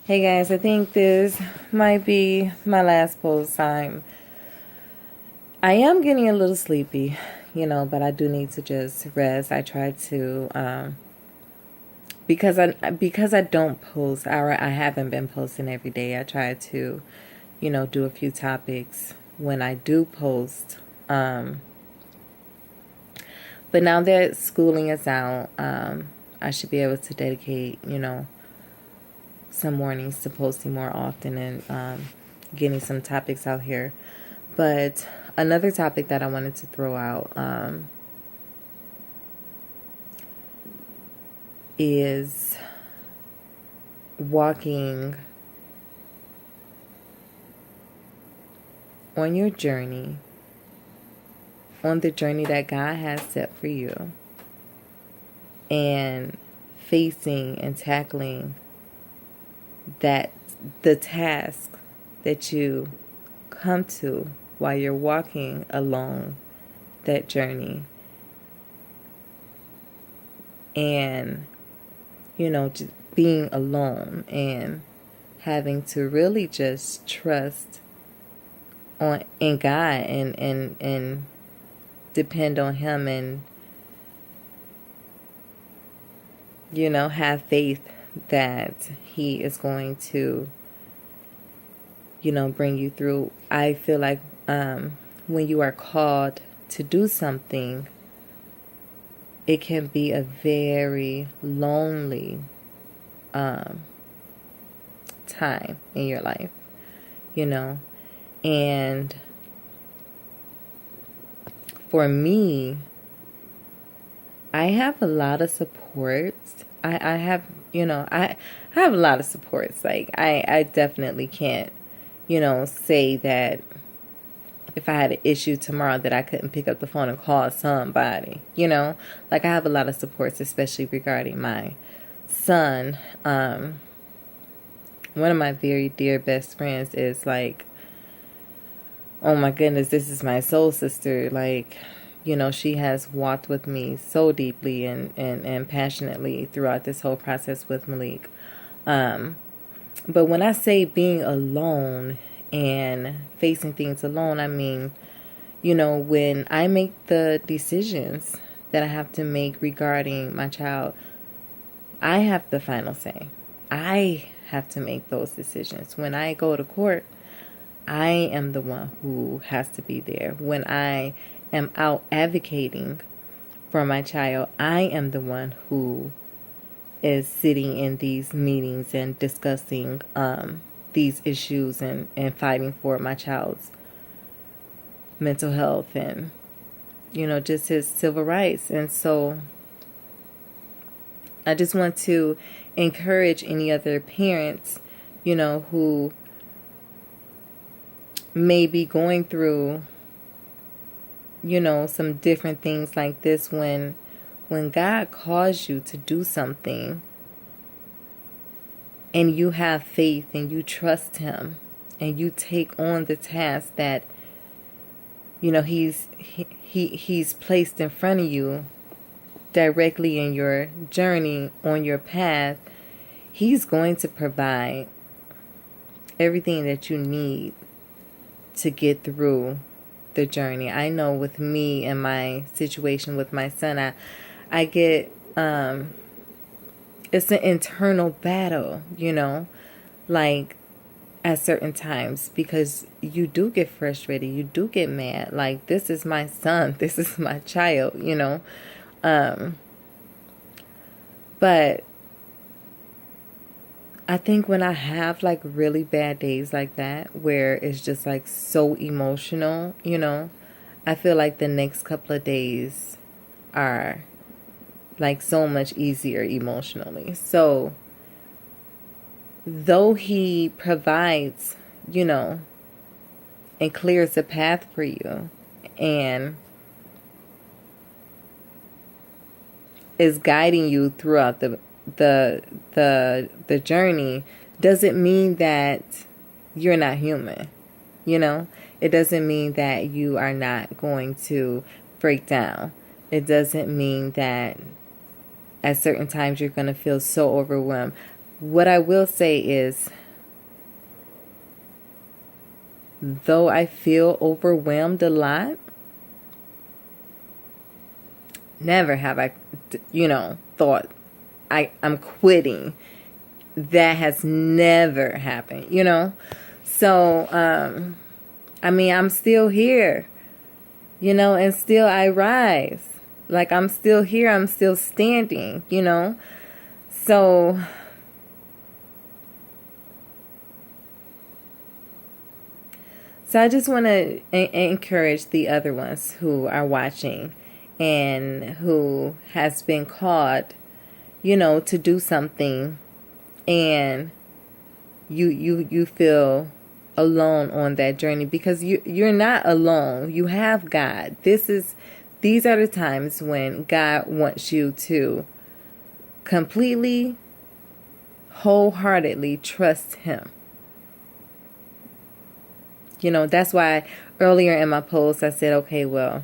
Hey guys, I think this might be my last post time. I am getting a little sleepy, but I do need to just rest. I try to because I don't post or I haven't been posting every day. I try to, do a few topics when I do post. But now that schooling is out, I should be able to dedicate, some mornings to posting more often and getting some topics out here. But another topic that I wanted to throw out is walking on your journey, on the journey that God has set for you, and facing and tackling that the task that you come to while you're walking along that journey, and just being alone and having to really just trust on in God and depend on Him, and have faith that He is going to bring you through. I feel like when you are called to do something, it can be a very lonely time in your life, and for me, I have a lot of supports. I have, I have a lot of supports. Like, I definitely can't, say that if I had an issue tomorrow that I couldn't pick up the phone and call somebody, Like, I have a lot of supports, especially regarding my son. One of my very dear best friends is like, oh my goodness, this is my soul sister. Like, she has walked with me so deeply and passionately throughout this whole process with Malik. But when I say being alone and facing things alone, I mean, when I make the decisions that I have to make regarding my child, I have the final say. I have to make those decisions. When I go to court, I am the one who has to be there. When I am out advocating for my child, I am the one who is sitting in these meetings and discussing these issues and fighting for my child's mental health and, just his civil rights. And so I just want to encourage any other parents, who may be going through, some different things like this. When God calls you to do something and you have faith and you trust Him and you take on the task that, He's placed in front of you directly in your journey, on your path, He's going to provide everything that you need to get through the journey. I know with me and my situation with my son, I get it's an internal battle, like at certain times, because you do get frustrated, you do get mad. Like, this is my son, this is my child, but I think when I have like really bad days like that, where it's just like so emotional, I feel like the next couple of days are like so much easier emotionally. So, though He provides, and clears the path for you and is guiding you throughout the journey, doesn't mean that you're not human. It doesn't mean that you are not going to break down. It doesn't mean that at certain times you're going to feel so overwhelmed. What I will say is, though I feel overwhelmed a lot, never have I, thought I'm quitting. That has never happened, So, I mean, I'm still here, and still I rise. Like, I'm still here. I'm still standing, So, I just want to encourage the other ones who are watching and who has been called, to do something, and you feel alone on that journey, because you're not alone. You have God. These are the times when God wants you to completely, wholeheartedly trust Him. That's why earlier in my post I said, okay, well,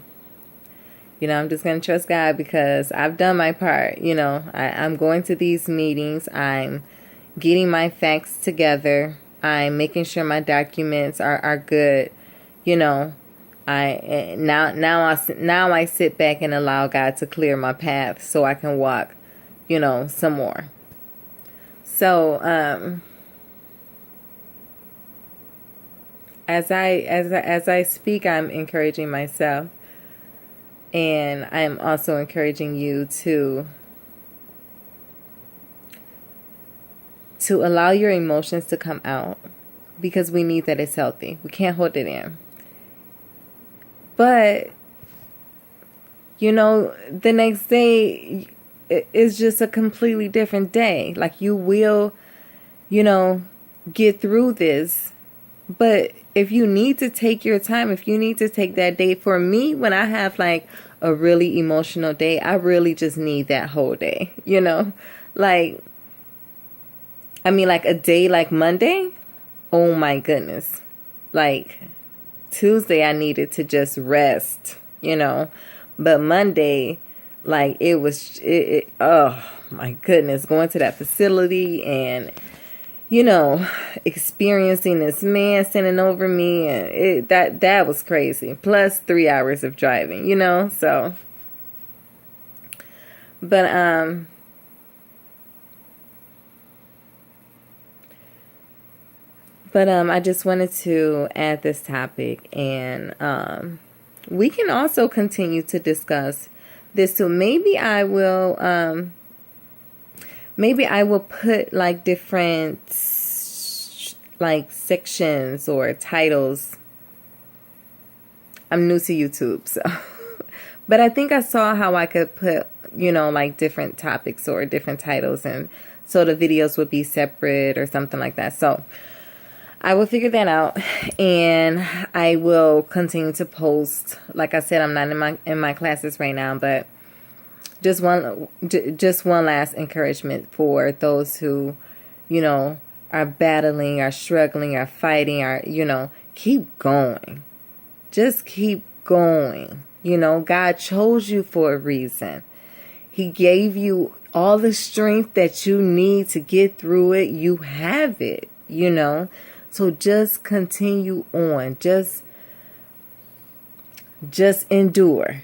I'm just going to trust God because I've done my part. I'm going to these meetings. I'm getting my facts together. I'm making sure my documents are good. I sit back and allow God to clear my path so I can walk, some more. So, as I speak, I'm encouraging myself, and I'm also encouraging you to allow your emotions to come out, because we need that. It's healthy. We can't hold it in. But, the next day is just a completely different day. Like, you will, get through this. But if you need to take your time, if you need to take that day, for me, when I have like a really emotional day, I really just need that whole day, like, I mean, like a day like Monday, oh my goodness. Like Tuesday, I needed to just rest, but Monday, like oh my goodness, going to that facility and, experiencing this man standing over me, and that was crazy. Plus 3 hours of driving, so, but, I just wanted to add this topic, and we can also continue to discuss this. So maybe I will put like different like sections or titles. I'm new to YouTube, so but I think I saw how I could put, like different topics or different titles, and so the videos would be separate or something like that. So I will figure that out, and I will continue to post. Like I said, I'm not in my classes right now, but just one last encouragement for those who, are battling, are struggling, are fighting, are, keep going. Just keep going. God chose you for a reason. He gave you all the strength that you need to get through it. You have it, So just continue on. Just endure.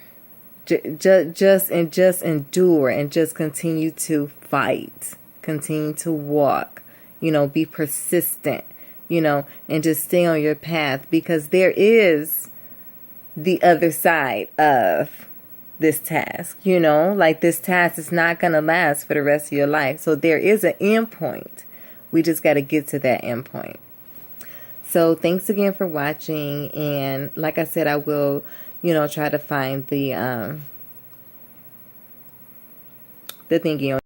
Just endure, and just continue to fight. Continue to walk. Be persistent, and just stay on your path, because there is the other side of this task, like this task is not going to last for the rest of your life. So there is an end point. We just got to get to that end point. So thanks again for watching. And like I said, I will, try to find the thingy on